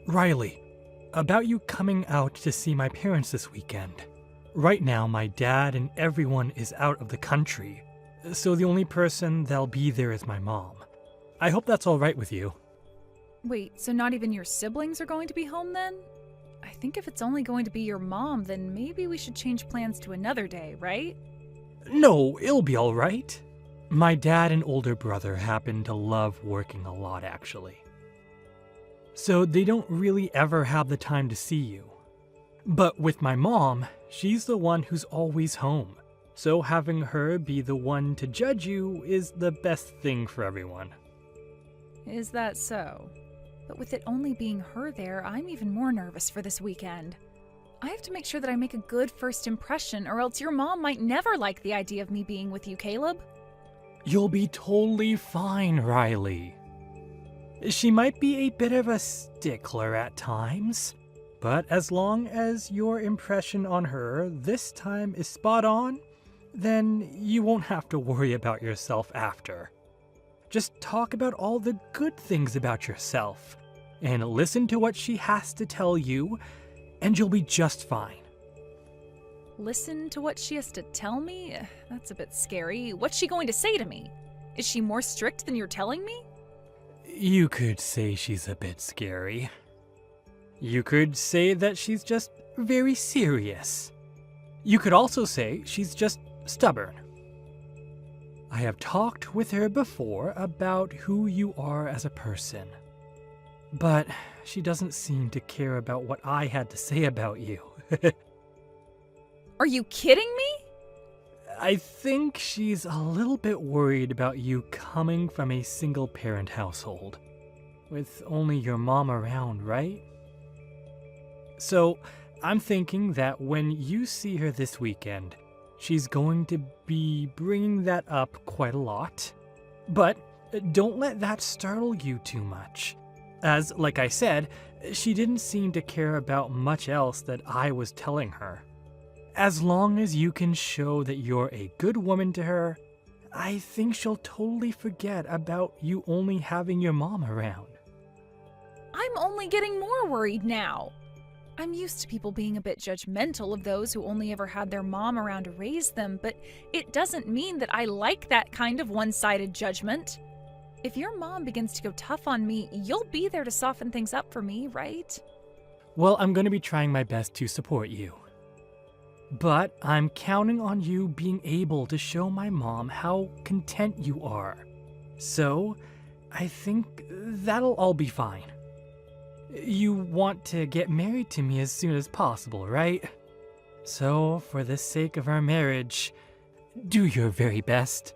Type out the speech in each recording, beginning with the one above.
Riley, about you coming out to see my parents this weekend. Right now, my dad and everyone is out of the country, so the only person that'll be there is my mom. I hope that's all right with you. Wait, so not even your siblings are going to be home then? I think if it's only going to be your mom, then maybe we should change plans to another day, right? No, it'll be all right. My dad and older brother happen to love working a lot, actually. So they don't really ever have the time to see you. But with my mom, she's the one who's always home. So having her be the one to judge you is the best thing for everyone. Is that so? But with it only being her there, I'm even more nervous for this weekend. I have to make sure that I make a good first impression, or else your mom might never like the idea of me being with you, Caleb. You'll be totally fine, Riley. She might be a bit of a stickler at times, but as long as your impression on her this time is spot on, then you won't have to worry about yourself after. Just talk about all the good things about yourself, and listen to what she has to tell you, and you'll be just fine. Listen to what she has to tell me? That's a bit scary. What's she going to say to me? Is she more strict than you're telling me? You could say she's a bit scary. You could say that she's just very serious. You could also say she's just stubborn. I have talked with her before about who you are as a person, but she doesn't seem to care about what I had to say about you. Are you kidding me? I think she's a little bit worried about you coming from a single-parent household, with only your mom around, right? So, I'm thinking that when you see her this weekend, she's going to be bringing that up quite a lot. But don't let that startle you too much. As, like I said, she didn't seem to care about much else that I was telling her. As long as you can show that you're a good woman to her, I think she'll totally forget about you only having your mom around. I'm only getting more worried now. I'm used to people being a bit judgmental of those who only ever had their mom around to raise them, but it doesn't mean that I like that kind of one-sided judgment. If your mom begins to go tough on me, you'll be there to soften things up for me, right? Well, I'm going to be trying my best to support you. But I'm counting on you being able to show my mom how content you are. So, I think that'll all be fine. You want to get married to me as soon as possible, right? So, for the sake of our marriage, do your very best.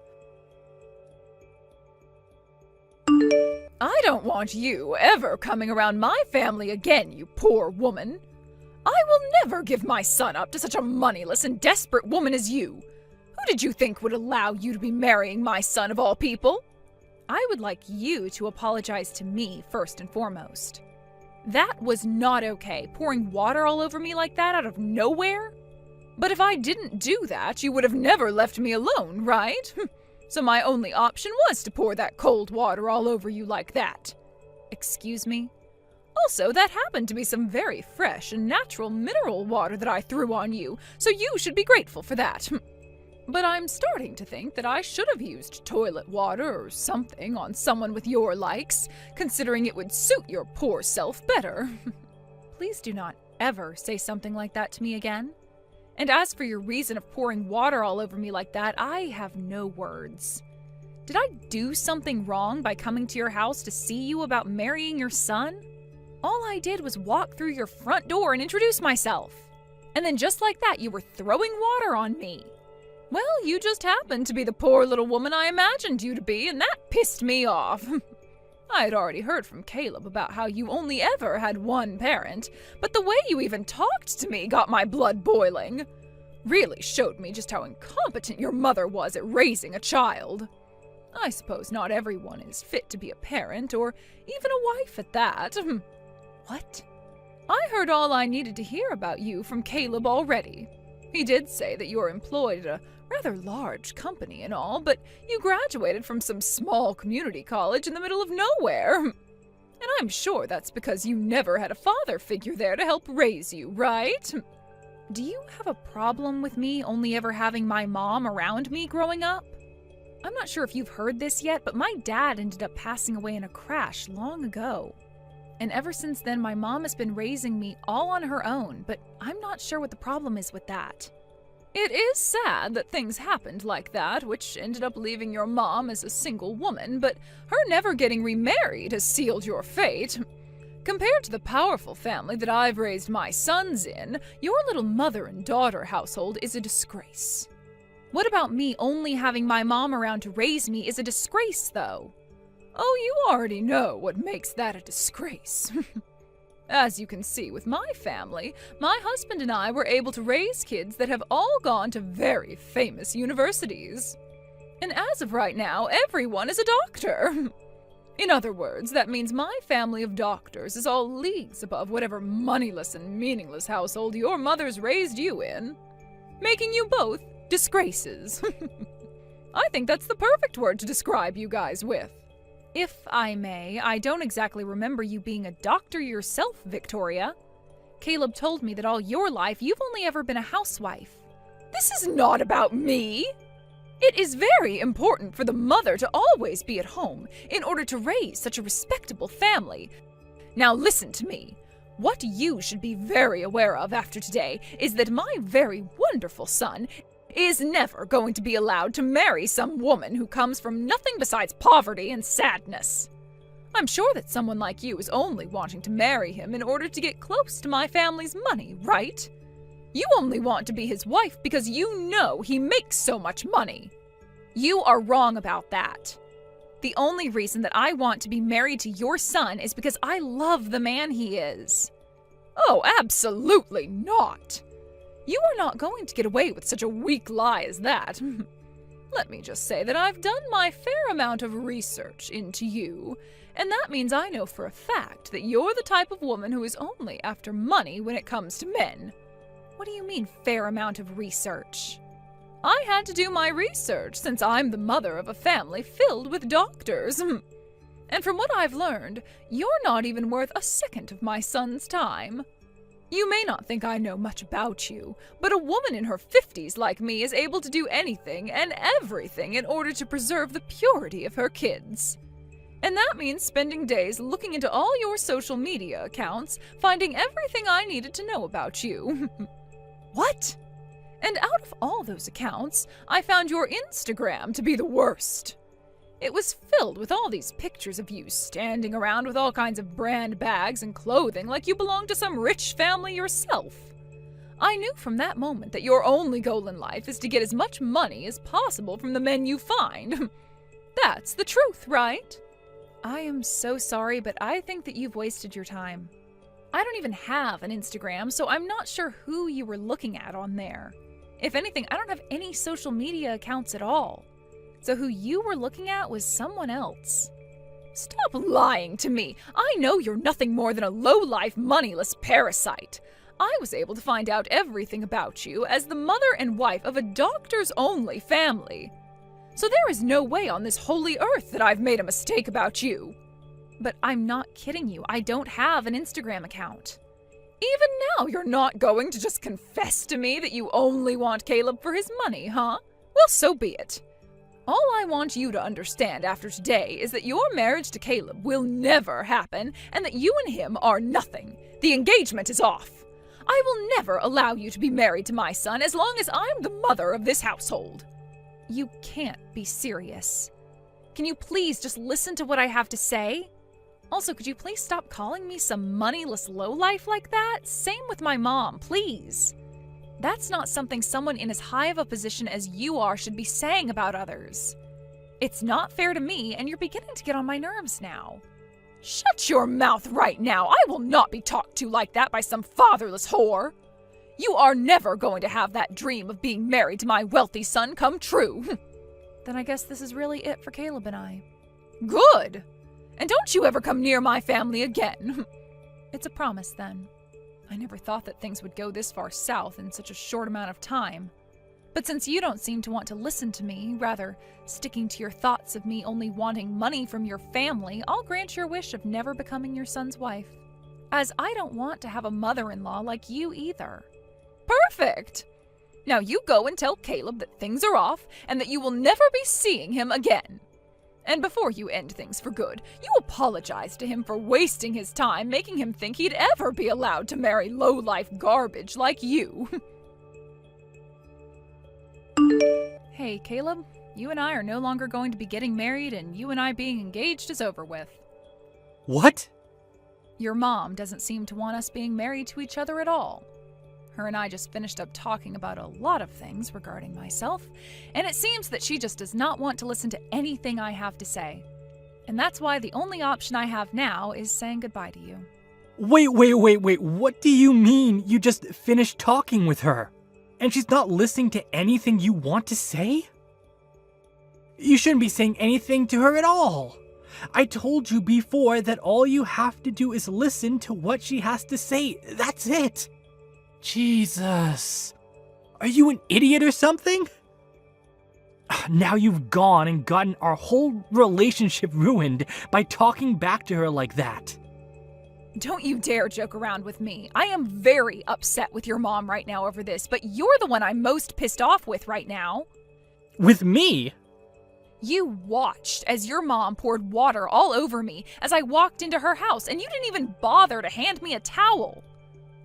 I don't want you ever coming around my family again, you poor woman. I will never give my son up to such a moneyless and desperate woman as you. Who did you think would allow you to be marrying my son of all people? I would like you to apologize to me first and foremost. That was not okay, pouring water all over me like that out of nowhere. But if I didn't do that, you would have never left me alone, right? So my only option was to pour that cold water all over you like that. Excuse me? Also, that happened to be some very fresh and natural mineral water that I threw on you, so you should be grateful for that. But I'm starting to think that I should have used toilet water or something on someone with your likes, considering it would suit your poor self better. Please do not ever say something like that to me again. And as for your reason of pouring water all over me like that, I have no words. Did I do something wrong by coming to your house to see you about marrying your son? All I did was walk through your front door and introduce myself. And then just like that, you were throwing water on me. Well, you just happened to be the poor little woman I imagined you to be, and that pissed me off. I had already heard from Caleb about how you only ever had one parent, but the way you even talked to me got my blood boiling. Really showed me just how incompetent your mother was at raising a child. I suppose not everyone is fit to be a parent, or even a wife at that. What? I heard all I needed to hear about you from Caleb already. He did say that you are employed at a rather large company and all, but you graduated from some small community college in the middle of nowhere. And I'm sure that's because you never had a father figure there to help raise you, right? Do you have a problem with me only ever having my mom around me growing up? I'm not sure if you've heard this yet, but my dad ended up passing away in a crash long ago. And ever since then, my mom has been raising me all on her own, but I'm not sure what the problem is with that. It is sad that things happened like that, which ended up leaving your mom as a single woman, but her never getting remarried has sealed your fate. Compared to the powerful family that I've raised my sons in, your little mother and daughter household is a disgrace. What about me only having my mom around to raise me is a disgrace, though? Oh, you already know what makes that a disgrace. As you can see with my family, my husband and I were able to raise kids that have all gone to very famous universities. And as of right now, everyone is a doctor. In other words, that means my family of doctors is all leagues above whatever moneyless and meaningless household your mother's raised you in, making you both disgraces. I think that's the perfect word to describe you guys with. If I may, I don't exactly remember you being a doctor yourself, Victoria. Caleb told me that all your life you've only ever been a housewife. This is not about me! It is very important for the mother to always be at home in order to raise such a respectable family. Now listen to me. What you should be very aware of after today is that my very wonderful son is never going to be allowed to marry some woman who comes from nothing besides poverty and sadness. I'm sure that someone like you is only wanting to marry him in order to get close to my family's money, right? You only want to be his wife because you know he makes so much money. You are wrong about that. The only reason that I want to be married to your son is because I love the man he is. Oh, absolutely not. You are not going to get away with such a weak lie as that. Let me just say that I've done my fair amount of research into you, and that means I know for a fact that you're the type of woman who is only after money when it comes to men. What do you mean, fair amount of research? I had to do my research since I'm the mother of a family filled with doctors. And from what I've learned, you're not even worth a second of my son's time. You may not think I know much about you, but a woman in her 50s like me is able to do anything and everything in order to preserve the purity of her kids. And that means spending days looking into all your social media accounts, finding everything I needed to know about you. What? And out of all those accounts, I found your Instagram to be the worst. It was filled with all these pictures of you standing around with all kinds of brand bags and clothing like you belonged to some rich family yourself. I knew from that moment that your only goal in life is to get as much money as possible from the men you find. That's the truth, right? I am so sorry, but I think that you've wasted your time. I don't even have an Instagram, so I'm not sure who you were looking at on there. If anything, I don't have any social media accounts at all. So who you were looking at was someone else. Stop lying to me. I know you're nothing more than a low-life, moneyless parasite. I was able to find out everything about you as the mother and wife of a doctor's-only family. So there is no way on this holy earth that I've made a mistake about you. But I'm not kidding you. I don't have an Instagram account. Even now, you're not going to just confess to me that you only want Caleb for his money, huh? Well, so be it. All I want you to understand after today is that your marriage to Caleb will never happen and that you and him are nothing. The engagement is off. I will never allow you to be married to my son as long as I'm the mother of this household. You can't be serious. Can you please just listen to what I have to say? Also, could you please stop calling me some moneyless lowlife like that? Same with my mom, please. That's not something someone in as high of a position as you are should be saying about others. It's not fair to me, and you're beginning to get on my nerves now. Shut your mouth right now! I will not be talked to like that by some fatherless whore! You are never going to have that dream of being married to my wealthy son come true! Then I guess this is really it for Caleb and I. Good! And don't you ever come near my family again! It's a promise, then. I never thought that things would go this far south in such a short amount of time. But since you don't seem to want to listen to me, rather sticking to your thoughts of me only wanting money from your family, I'll grant your wish of never becoming your son's wife. As I don't want to have a mother-in-law like you either. Perfect! Now you go and tell Caleb that things are off and that you will never be seeing him again. And before you end things for good, you apologize to him for wasting his time making him think he'd ever be allowed to marry low-life garbage like you. Hey, Caleb, you and I are no longer going to be getting married, and you and I being engaged is over with. What? Your mom doesn't seem to want us being married to each other at all. Her and I just finished up talking about a lot of things regarding myself, and it seems that she just does not want to listen to anything I have to say. And that's why the only option I have now is saying goodbye to you. Wait, what do you mean you just finished talking with her? And she's not listening to anything you want to say? You shouldn't be saying anything to her at all. I told you before that all you have to do is listen to what she has to say. That's it. Jesus. Are you an idiot or something? Now you've gone and gotten our whole relationship ruined by talking back to her like that. Don't you dare joke around with me. I am very upset with your mom right now over this, but you're the one I'm most pissed off with right now. With me? You watched as your mom poured water all over me as I walked into her house, and you didn't even bother to hand me a towel.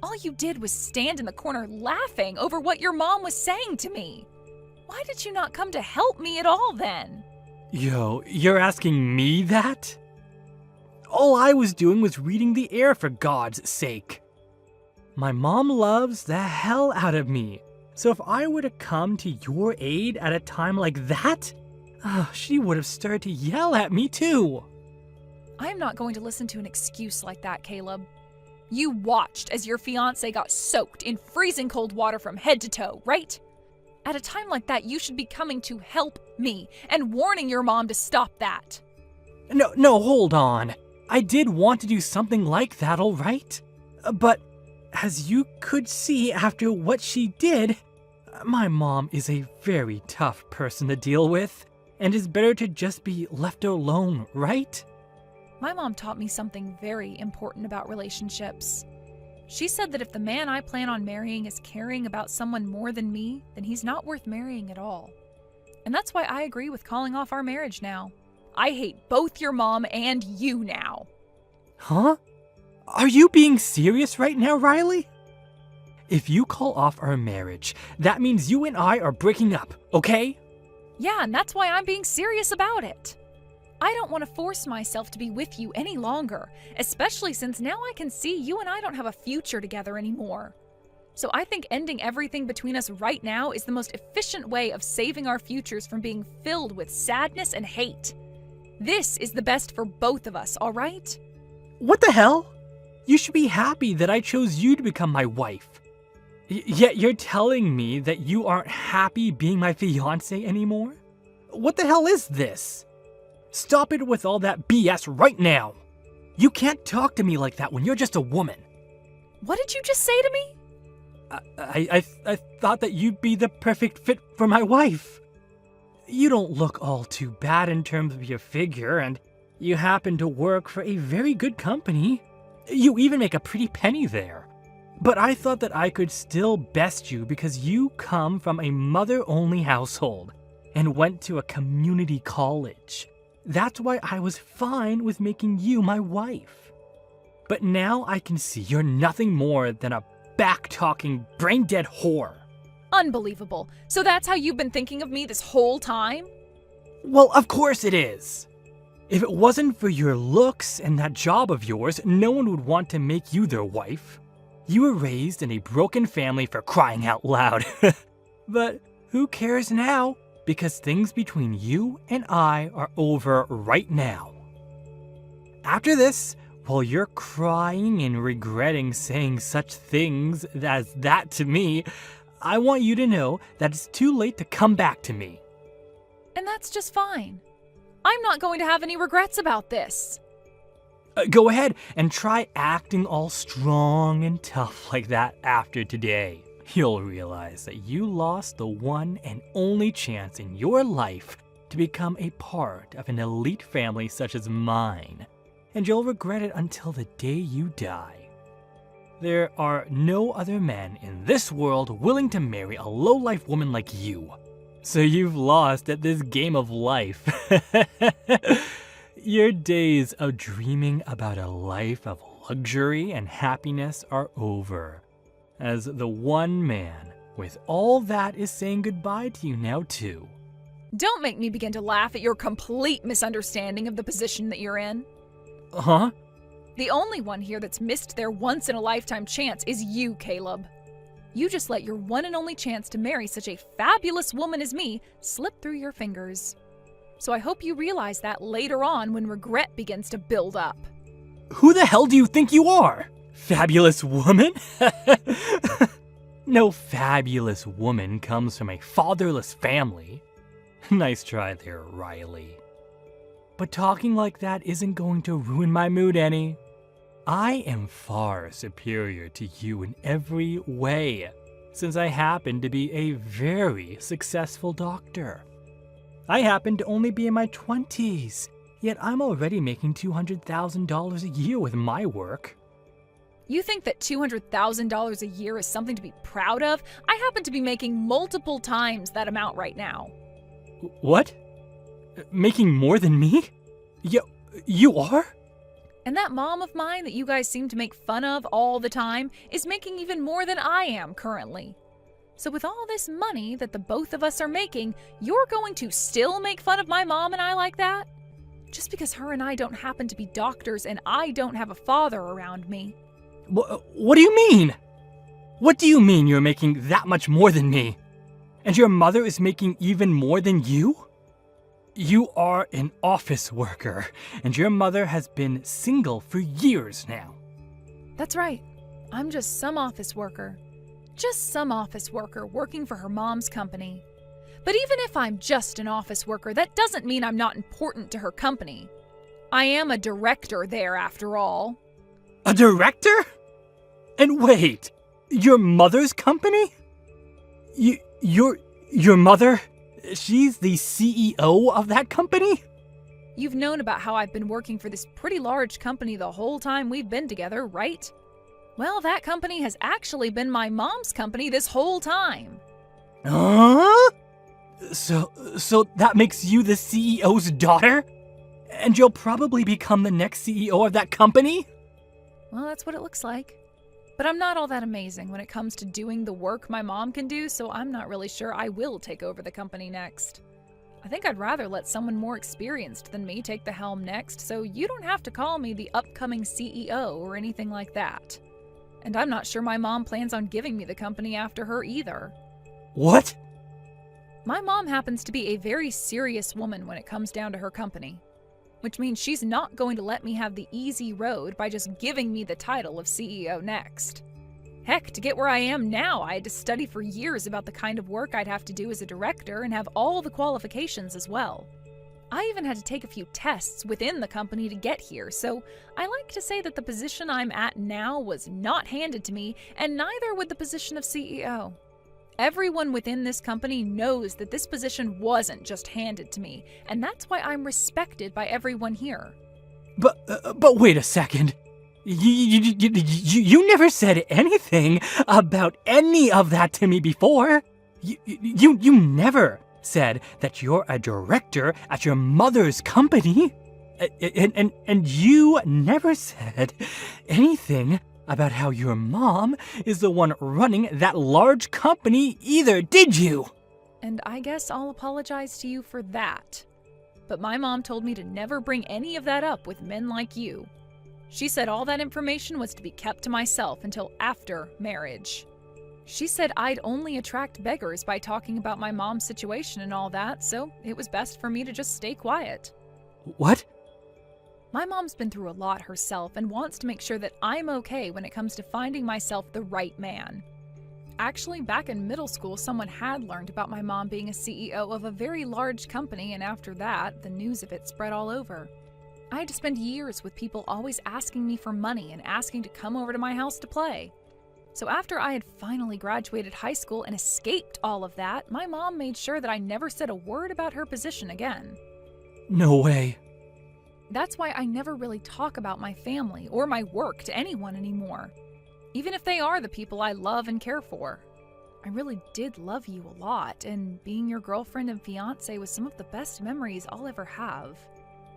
All you did was stand in the corner laughing over what your mom was saying to me. Why did you not come to help me at all then? Yo, you're asking me that? All I was doing was reading the air, for God's sake. My mom loves the hell out of me, so if I were to come to your aid at a time like that, she would have started to yell at me too. I'm not going to listen to an excuse like that, Caleb. You watched as your fiancé got soaked in freezing cold water from head to toe, right? At a time like that, you should be coming to help me and warning your mom to stop that. No, hold on. I did want to do something like that, all right? But as you could see after what she did, my mom is a very tough person to deal with, and it's better to just be left alone, right? My mom taught me something very important about relationships. She said that if the man I plan on marrying is caring about someone more than me, then he's not worth marrying at all. And that's why I agree with calling off our marriage now. I hate both your mom and you now. Huh? Are you being serious right now, Riley? If you call off our marriage, that means you and I are breaking up, okay? Yeah, and that's why I'm being serious about it. I don't want to force myself to be with you any longer, especially since now I can see you and I don't have a future together anymore. So I think ending everything between us right now is the most efficient way of saving our futures from being filled with sadness and hate. This is the best for both of us, all right? What the hell? You should be happy that I chose you to become my wife. Yet you're telling me that you aren't happy being my fiancé anymore? What the hell is this? Stop it with all that BS right now. You can't talk to me like that when you're just a woman. What did you just say to me? I thought that you'd be the perfect fit for my wife. You don't look all too bad in terms of your figure, and you happen to work for a very good company. You even make a pretty penny there. But I thought that I could still best you because you come from a mother-only household and went to a community college. That's why I was fine with making you my wife. But now I can see you're nothing more than a back-talking, brain-dead whore. Unbelievable. So that's how you've been thinking of me this whole time? Well, of course it is. If it wasn't for your looks and that job of yours, no one would want to make you their wife. You were raised in a broken family, for crying out loud. But who cares now? Because things between you and I are over right now. After this, while you're crying and regretting saying such things as that to me, I want you to know that it's too late to come back to me. And that's just fine. I'm not going to have any regrets about this. Go ahead and try acting all strong and tough like that after today. you'll realize that you lost the one and only chance in your life to become a part of an elite family such as mine, and you'll regret it until the day you die. There are no other men in this world willing to marry a low-life woman like you, so you've lost at this game of life. Your days of dreaming about a life of luxury and happiness are over, as the one man with all that is saying goodbye to you now too. Don't make me begin to laugh at your complete misunderstanding of the position that you're in. Huh? The only one here that's missed their once-in-a-lifetime chance is you, Caleb. You just let your one and only chance to marry such a fabulous woman as me slip through your fingers. So I hope you realize that later on when regret begins to build up. Who the hell do you think you are? Fabulous woman? No fabulous woman comes from a fatherless family. Nice try there, Riley. But talking like that isn't going to ruin my mood any. I am far superior to you in every way, since I happen to be a very successful doctor. I happen to only be in my 20s, yet I'm already making $200,000 a year with my work. You think that $200,000 a year is something to be proud of? I happen to be making multiple times that amount right now. What? Making more than me? You are? And that mom of mine that you guys seem to make fun of all the time is making even more than I am currently. So with all this money that the both of us are making, you're going to still make fun of my mom and I like that? Just because her and I don't happen to be doctors and I don't have a father around me. What do you mean? What do you mean you're making that much more than me? And your mother is making even more than you? You are an office worker, and your mother has been single for years now. That's right. I'm just some office worker. Just some office worker working for her mom's company. But even if I'm just an office worker, that doesn't mean I'm not important to her company. I am a director there, after all. A director? And wait, your mother's company? Your mother? She's the CEO of that company? You've known about how I've been working for this pretty large company the whole time we've been together, right? Well, that company has actually been my mom's company this whole time. Huh? So that makes you the CEO's daughter? And you'll probably become the next CEO of that company? Well, that's what it looks like. But I'm not all that amazing when it comes to doing the work my mom can do, so I'm not really sure I will take over the company next. I think I'd rather let someone more experienced than me take the helm next, so you don't have to call me the upcoming CEO or anything like that. And I'm not sure my mom plans on giving me the company after her either. What? My mom happens to be a very serious woman when it comes down to her company, which means she's not going to let me have the easy road by just giving me the title of CEO next. Heck, to get where I am now, I had to study for years about the kind of work I'd have to do as a director and have all the qualifications as well. I even had to take a few tests within the company to get here, so I like to say that the position I'm at now was not handed to me, and neither would the position of CEO. Everyone within this company knows that this position wasn't just handed to me, and that's why I'm respected by everyone here. But wait a second. You never said anything about any of that to me before. You never said that you're a director at your mother's company. And you never said anything about how your mom is the one running that large company either, did you? And I guess I'll apologize to you for that. But my mom told me to never bring any of that up with men like you. She said all that information was to be kept to myself until after marriage. She said I'd only attract beggars by talking about my mom's situation and all that, so it was best for me to just stay quiet. What? My mom's been through a lot herself and wants to make sure that I'm okay when it comes to finding myself the right man. Actually, back in middle school, someone had learned about my mom being a CEO of a very large company, and after that, the news of it spread all over. I had to spend years with people always asking me for money and asking to come over to my house to play. So after I had finally graduated high school and escaped all of that, my mom made sure that I never said a word about her position again. No way. That's why I never really talk about my family or my work to anyone anymore, even if they are the people I love and care for. I really did love you a lot, and being your girlfriend and fiancé was some of the best memories I'll ever have.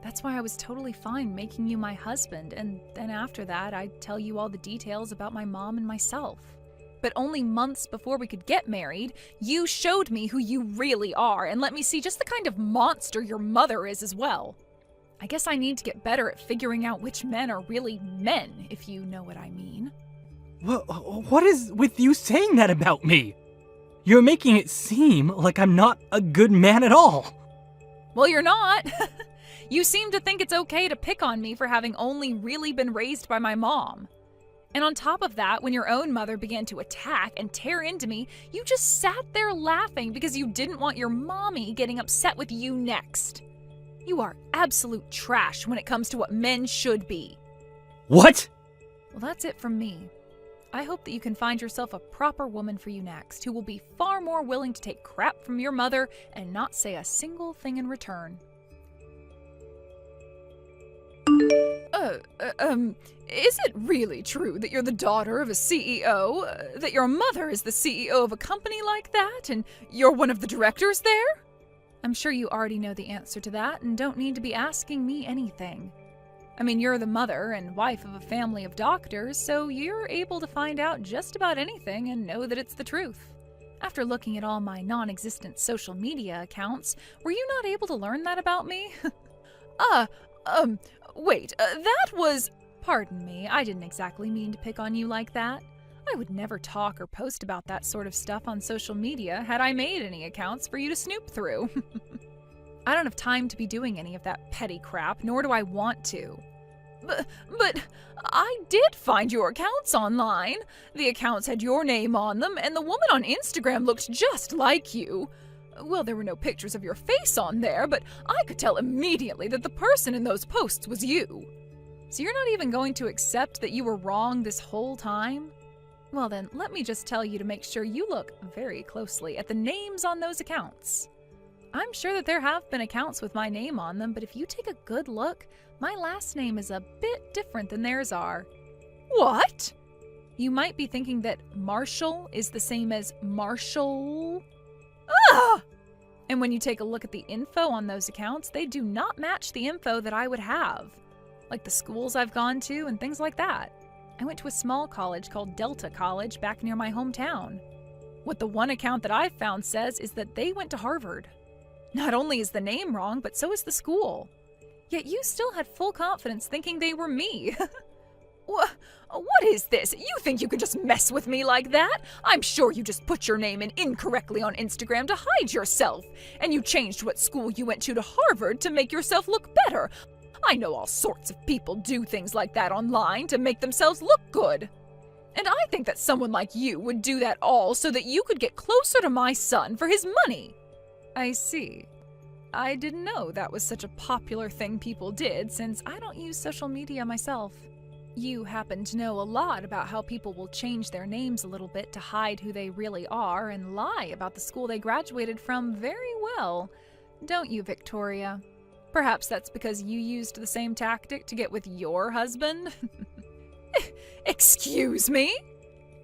That's why I was totally fine making you my husband, and then after that, I'd tell you all the details about my mom and myself. But only months before we could get married, you showed me who you really are and let me see just the kind of monster your mother is as well. I guess I need to get better at figuring out which men are really men, if you know what I mean. What is with you saying that about me? You're making it seem like I'm not a good man at all. Well, you're not. You seem to think it's okay to pick on me for having only really been raised by my mom. And on top of that, when your own mother began to attack and tear into me, you just sat there laughing because you didn't want your mommy getting upset with you next. You are absolute trash when it comes to what men should be. What? Well, that's it from me. I hope that you can find yourself a proper woman for you next, who will be far more willing to take crap from your mother and not say a single thing in return. Is it really true that you're the daughter of a CEO? That your mother is the CEO of a company like that, and you're one of the directors there? I'm sure you already know the answer to that and don't need to be asking me anything. I mean, you're the mother and wife of a family of doctors, so you're able to find out just about anything and know that it's the truth. After looking at all my non-existent social media accounts, were you not able to learn that about me? Wait, that was... Pardon me, I didn't exactly mean to pick on you like that. I would never talk or post about that sort of stuff on social media had I made any accounts for you to snoop through. I don't have time to be doing any of that petty crap, nor do I want to. But I did find your accounts online. The accounts had your name on them, and the woman on Instagram looked just like you. Well, there were no pictures of your face on there, but I could tell immediately that the person in those posts was you. So you're not even going to accept that you were wrong this whole time? Well then, let me just tell you to make sure you look very closely at the names on those accounts. I'm sure that there have been accounts with my name on them, but if you take a good look, my last name is a bit different than theirs are. What? You might be thinking that Marshall is the same as Marshall. Ah! And when you take a look at the info on those accounts, they do not match the info that I would have, like the schools I've gone to and things like that. I went to a small college called Delta College back near my hometown. What the one account that I've found says is that they went to Harvard. Not only is the name wrong, but so is the school. Yet you still had full confidence thinking they were me. What is this? You think you can just mess with me like that? I'm sure you just put your name in incorrectly on Instagram to hide yourself, and you changed what school you went to Harvard to make yourself look better. I know all sorts of people do things like that online to make themselves look good. And I think that someone like you would do that all so that you could get closer to my son for his money. I see. I didn't know that was such a popular thing people did, since I don't use social media myself. You happen to know a lot about how people will change their names a little bit to hide who they really are and lie about the school they graduated from very well, don't you, Victoria? Perhaps that's because you used the same tactic to get with your husband? Excuse me?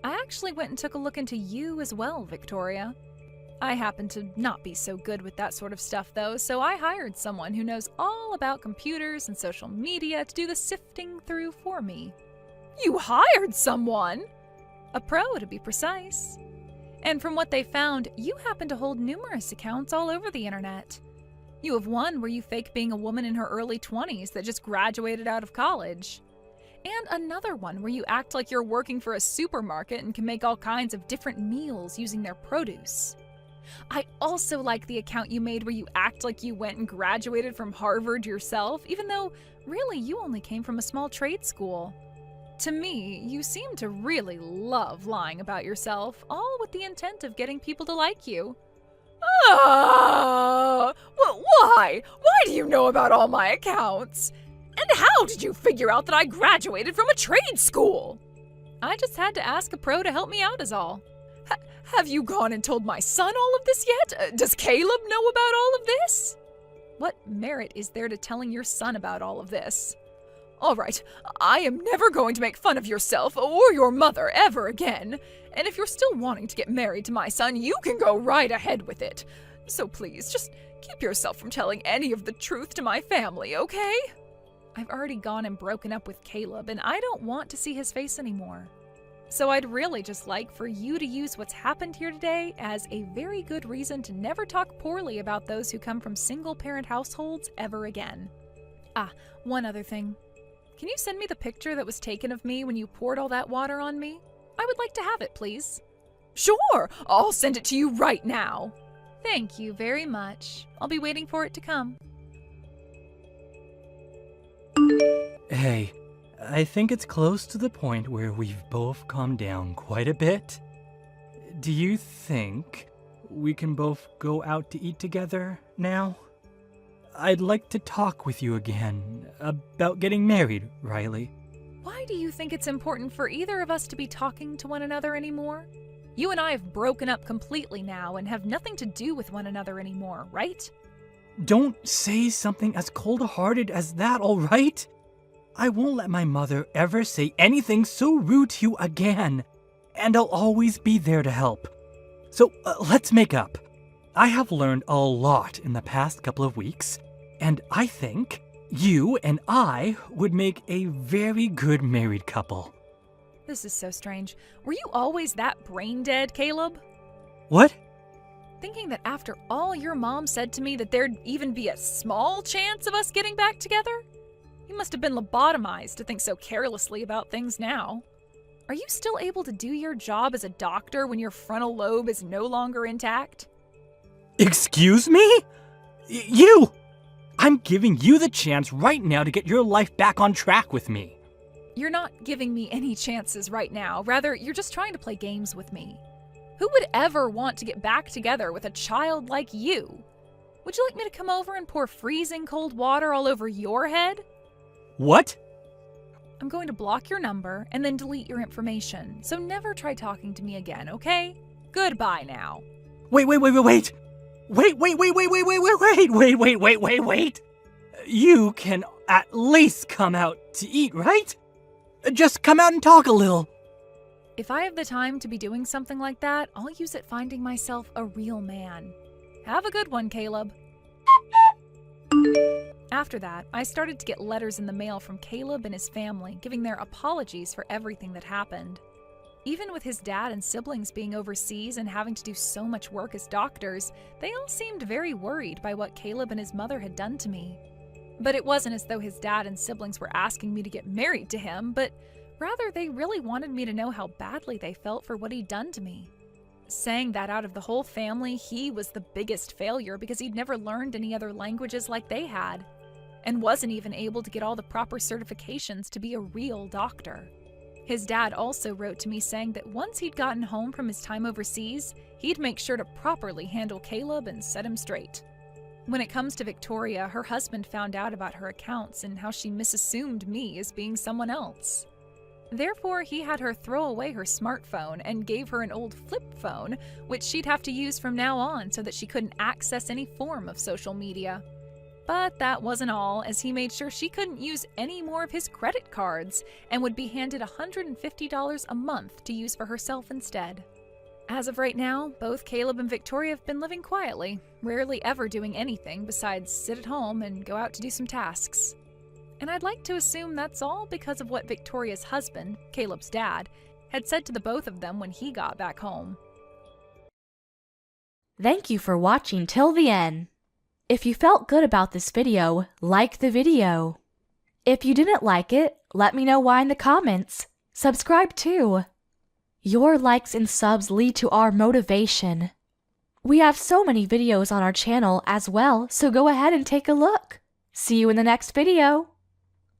I actually went and took a look into you as well, Victoria. I happen to not be so good with that sort of stuff, though, so I hired someone who knows all about computers and social media to do the sifting through for me. You hired someone? A pro, to be precise. And from what they found, you happen to hold numerous accounts all over the internet. You have one where you fake being a woman in her early 20s that just graduated out of college. And another one where you act like you're working for a supermarket and can make all kinds of different meals using their produce. I also like the account you made where you act like you went and graduated from Harvard yourself, even though really you only came from a small trade school. To me, you seem to really love lying about yourself, all with the intent of getting people to like you. Well, why? Why do you know about all my accounts? And how did you figure out that I graduated from a trade school? I just had to ask a pro to help me out is all. Have you gone and told my son all of this yet? Does Caleb know about all of this? What merit is there to telling your son about all of this? All right, I am never going to make fun of yourself or your mother ever again. And if you're still wanting to get married to my son, you can go right ahead with it. So please, just keep yourself from telling any of the truth to my family, okay? I've already gone and broken up with Caleb, and I don't want to see his face anymore. So I'd really just like for you to use what's happened here today as a very good reason to never talk poorly about those who come from single-parent households ever again. One other thing. Can you send me the picture that was taken of me when you poured all that water on me? I would like to have it, please. Sure, I'll send it to you right now. Thank you very much. I'll be waiting for it to come. Hey, I think it's close to the point where we've both calmed down quite a bit. Do you think we can both go out to eat together now? I'd like to talk with you again about getting married, Riley. Why do you think it's important for either of us to be talking to one another anymore? You and I have broken up completely now and have nothing to do with one another anymore, right? Don't say something as cold-hearted as that, all right? I won't let my mother ever say anything so rude to you again, and I'll always be there to help. So let's make up. I have learned a lot in the past couple of weeks, and I think you and I would make a very good married couple. This is so strange. Were you always that brain dead, Caleb? What? Thinking that after all your mom said to me that there'd even be a small chance of us getting back together? You must have been lobotomized to think so carelessly about things now. Are you still able to do your job as a doctor when your frontal lobe is no longer intact? Excuse me? You! I'm giving you the chance right now to get your life back on track with me. You're not giving me any chances right now. Rather, you're just trying to play games with me. Who would ever want to get back together with a child like you? Would you like me to come over and pour freezing cold water all over your head? What? I'm going to block your number and then delete your information, so never try talking to me again, okay? Goodbye now. Wait. You can at least come out to eat, right? Just come out and talk a little. If I have the time to be doing something like that, I'll use it finding myself a real man. Have a good one, Caleb. After that, I started to get letters in the mail from Caleb and his family, giving their apologies for everything that happened. Even with his dad and siblings being overseas and having to do so much work as doctors, they all seemed very worried by what Caleb and his mother had done to me. But it wasn't as though his dad and siblings were asking me to get married to him, but rather they really wanted me to know how badly they felt for what he'd done to me. Saying that out of the whole family, he was the biggest failure because he'd never learned any other languages like they had, and wasn't even able to get all the proper certifications to be a real doctor. His dad also wrote to me saying that once he'd gotten home from his time overseas, he'd make sure to properly handle Caleb and set him straight. When it comes to Victoria, her husband found out about her accounts and how she misassumed me as being someone else. Therefore, he had her throw away her smartphone and gave her an old flip phone, which she'd have to use from now on so that she couldn't access any form of social media. But that wasn't all, as he made sure she couldn't use any more of his credit cards and would be handed $150 a month to use for herself instead. As of right now, both Caleb and Victoria have been living quietly, rarely ever doing anything besides sit at home and go out to do some tasks. And I'd like to assume that's all because of what Victoria's husband, Caleb's dad, had said to the both of them when he got back home. Thank you for watching till the end. If you felt good about this video, like the video. If you didn't like it, let me know why in the comments. Subscribe too. Your likes and subs lead to our motivation. We have so many videos on our channel as well, so go ahead and take a look. See you in the next video.